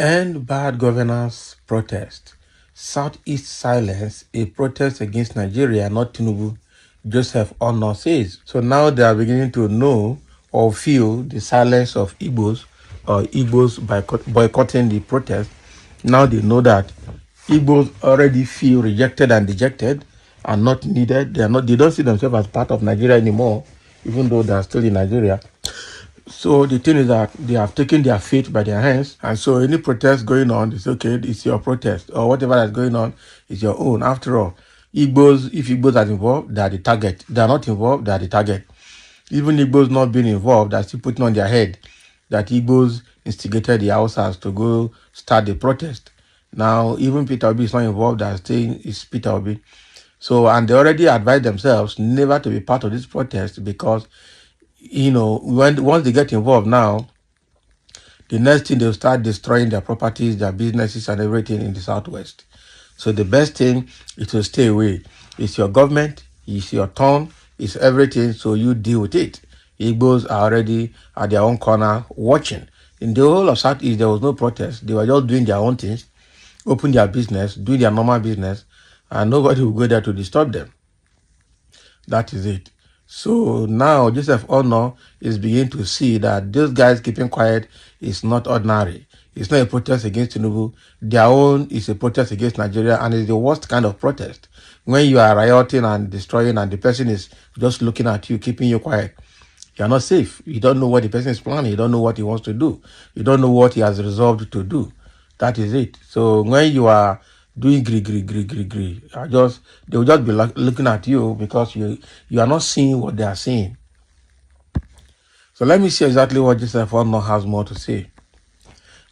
End bad governance protest. Southeast silence, a protest against Nigeria, not Tinubu, Josef Onoh says. So now they are beginning to know or feel the silence of Igbos or Igbos boycotting the protest. Now they know that Igbos already feel rejected and dejected and not needed. They don't see themselves as part of Nigeria anymore, even though they are still in Nigeria. So the thing is that they have taken their fate by their hands, and so any protest going on, it's okay, it's your protest, or whatever that's going on is your own. After all, Igbos, if Igbos are involved, they are the target. They are not involved, they are the target. Even Igbos not being involved, they're still putting on their head that Igbos instigated the Hausas to go start the protest. Now, even Peter Obi is not involved, they're saying it's Peter Obi. So, and they already advised themselves never to be part of this protest because once they get involved now, the next thing they'll start destroying their properties, their businesses, and everything in the Southwest. So the best thing is to stay away. It's your government, it's your turn, it's everything, so you deal with it. Igbos are already at their own corner watching. In the whole of Southeast, there was no protest. They were just doing their own things, open their business, doing their normal business, and nobody will go there to disturb them. That is it. So now Joseph Onoh is beginning to see that those guys keeping quiet is not ordinary. It's not a protest against Tinubu. Their own is a protest against Nigeria, and it's the worst kind of protest. When you are rioting and destroying and the person is just looking at you, keeping you quiet, you are not safe. You don't know what the person is planning. You don't know what he wants to do. You don't know what he has resolved to do. That is it. So when you are doing gree, they will just be looking at you because you are not seeing what they are seeing. So let me see exactly what Joseph Onoh has more to say.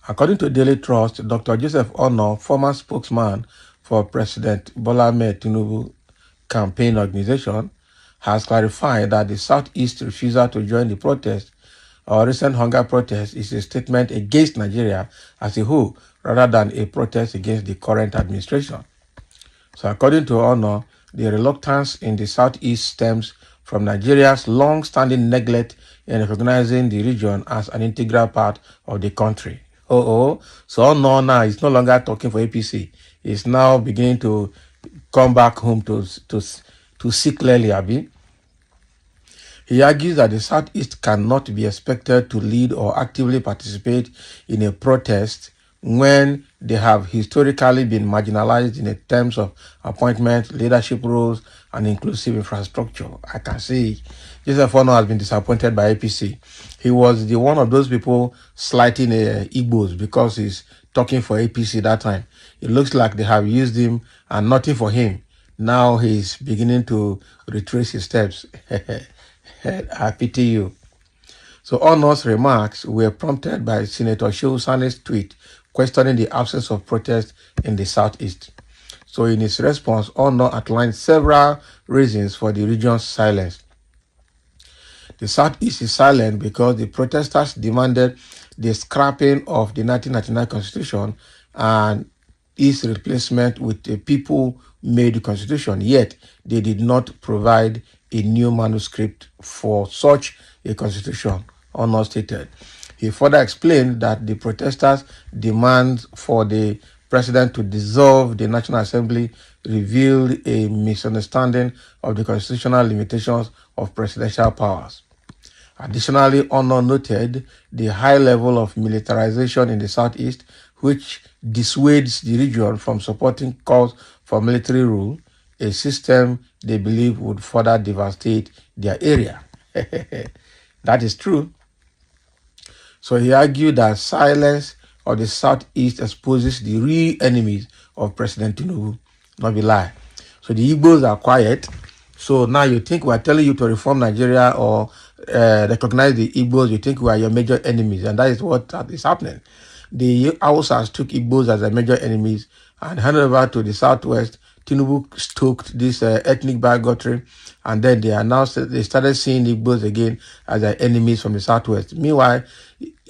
According to Daily Trust, Dr. Joseph Onoh, former spokesman for President Bola Ahmed Tinubu campaign organization, has clarified that the Southeast refusal to join the protest or recent hunger protest is a statement against Nigeria as a whole rather than a protest against the current administration. So according to Onoh, the reluctance in the Southeast stems from Nigeria's long-standing neglect in recognizing the region as an integral part of the country. So Onoh now is no longer talking for APC. He's now beginning to come back home to see clearly, Abi. He argues that the Southeast cannot be expected to lead or actively participate in a protest when they have historically been marginalized in terms of appointment, leadership roles, and inclusive infrastructure. I can see Joseph Onoh has been disappointed by APC. He was the one of those people slighting Igbos because he's talking for APC that time. It looks like they have used him and nothing for him. Now he's beginning to retrace his steps. I pity you. So Onoh's remarks were prompted by Senator Shehu Sane's tweet questioning the absence of protest in the Southeast. So in his response, Onoh outlined several reasons for the region's silence. The Southeast is silent because the protesters demanded the scrapping of the 1999 Constitution and its replacement with a people-made constitution, yet they did not provide a new manuscript for such a constitution, Onoh stated. He further explained that the protesters' demand for the president to dissolve the National Assembly revealed a misunderstanding of the constitutional limitations of presidential powers. Additionally, Onoh noted the high level of militarization in the Southeast, which dissuades the region from supporting calls for military rule, a system they believe would further devastate their area. That is true. So he argued that silence of the Southeast exposes the real enemies of President Tinubu, not be lie. So the Igbos are quiet. So now you think we are telling you to reform Nigeria or recognize the Igbos, you think we are your major enemies, and that is what is happening. The Hausas took Igbos as their major enemies and handed over to the Southwest. Tinubu stoked this ethnic bigotry, and then they started seeing Igbos again as their enemies from the Southwest. Meanwhile,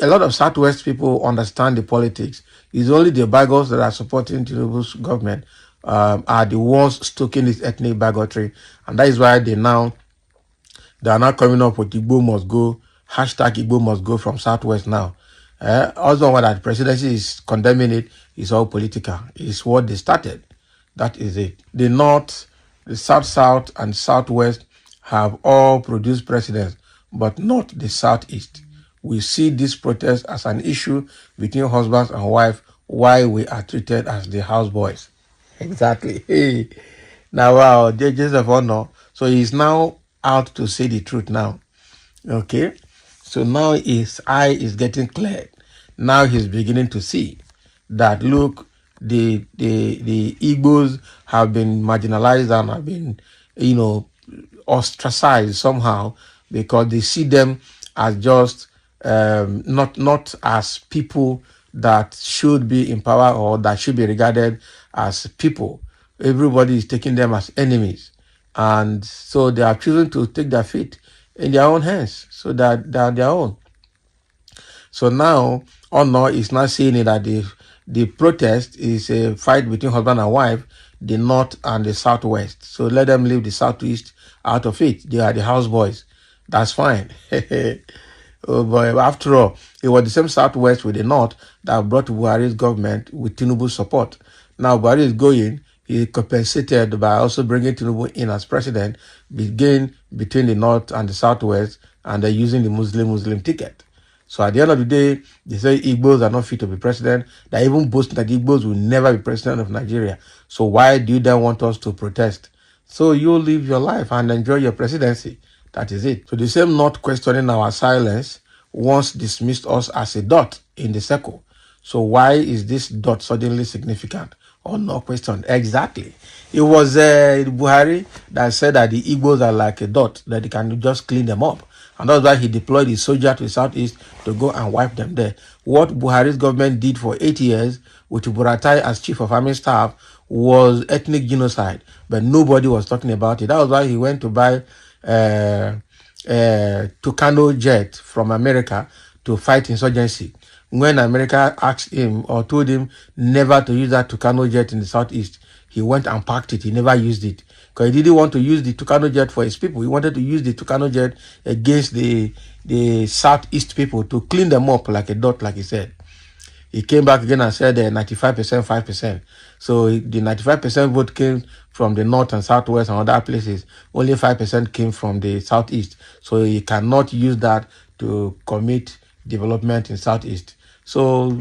a lot of Southwest people understand the politics. It's only the bigots that are supporting Tinubu's government are the ones stoking this ethnic bigotry, and that is why they are now coming up with Igbo must go, hashtag Igbo must go from Southwest now. Also, what that presidency is condemning it is all political. It's what they started. That is it. The North, the South, and Southwest have all produced presidents, but not the Southeast. We see this protest as an issue between husbands and wife, why we are treated as the houseboys. Exactly. Hey. Now, wow, Joseph Onoh. So he's now out to say the truth now. Okay. So now his eye is getting cleared. Now he's beginning to see that, look, the Igbos have been marginalized and have been, ostracized somehow, because they see them as just not as people that should be in power or that should be regarded as people. Everybody is taking them as enemies, and so they are choosing to take their fate in their own hands, so that they are their own. So now, Onoh is now saying it that the protest is a fight between husband and wife, the North and the Southwest. So let them leave the Southeast out of it. They are the houseboys. That's fine. Oh boy, after all, it was the same Southwest with the North that brought Buhari's government with Tinubu's support. Now Buhari is going, he compensated by also bringing Tinubu in as president, begin between the North and the Southwest, and they're using the Muslim ticket. So at the end of the day, they say Igbos are not fit to be president. They even boast that Igbos will never be president of Nigeria. So why do you then want us to protest? So you live your life and enjoy your presidency. That is it. So the same not questioning our silence once dismissed us as a dot in the circle. So why is this dot suddenly significant or not questioned? Exactly. It was Buhari that said that the Igbos are like a dot, that they can just clean them up. And that's why he deployed his soldier to the Southeast to go and wipe them there. What Buhari's government did for 8 years with Buratai as chief of army staff was ethnic genocide, but nobody was talking about it. That was why he went to buy Tucano jet from America to fight insurgency. When America asked him or told him never to use that Tucano jet in the Southeast, he went and packed it. He never used it because he didn't want to use the Tucano jet for his people. He wanted to use the Tucano jet against the Southeast people to clean them up like a dot, like he said. He came back again and said 95%, 5%. So the 95% vote came from the North and Southwest and other places. Only 5% came from the Southeast. So he cannot use that to commit development in Southeast. So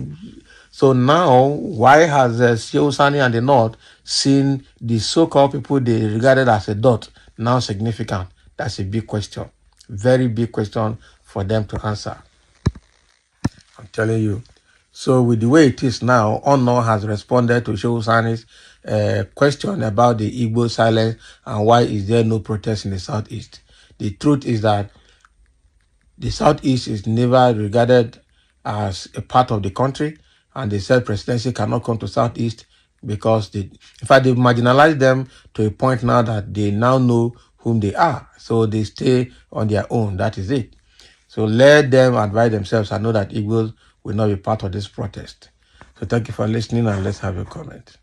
now, why has Shehu Sani and the North seen the so-called people they regarded as a dot now significant? That's a big question. Very big question for them to answer. I'm telling you. So with the way it is now, Onoh has responded to Shehu Sani's question about the Igbo silence and why is there no protest in the Southeast. The truth is that the Southeast is never regarded as a part of the country, and they said presidency cannot come to Southeast because in fact, they've marginalized them to a point now that they now know whom they are. So they stay on their own. That is it. So let them advise themselves and know that Igbos will not be part of this protest. So thank you for listening, and let's have a comment.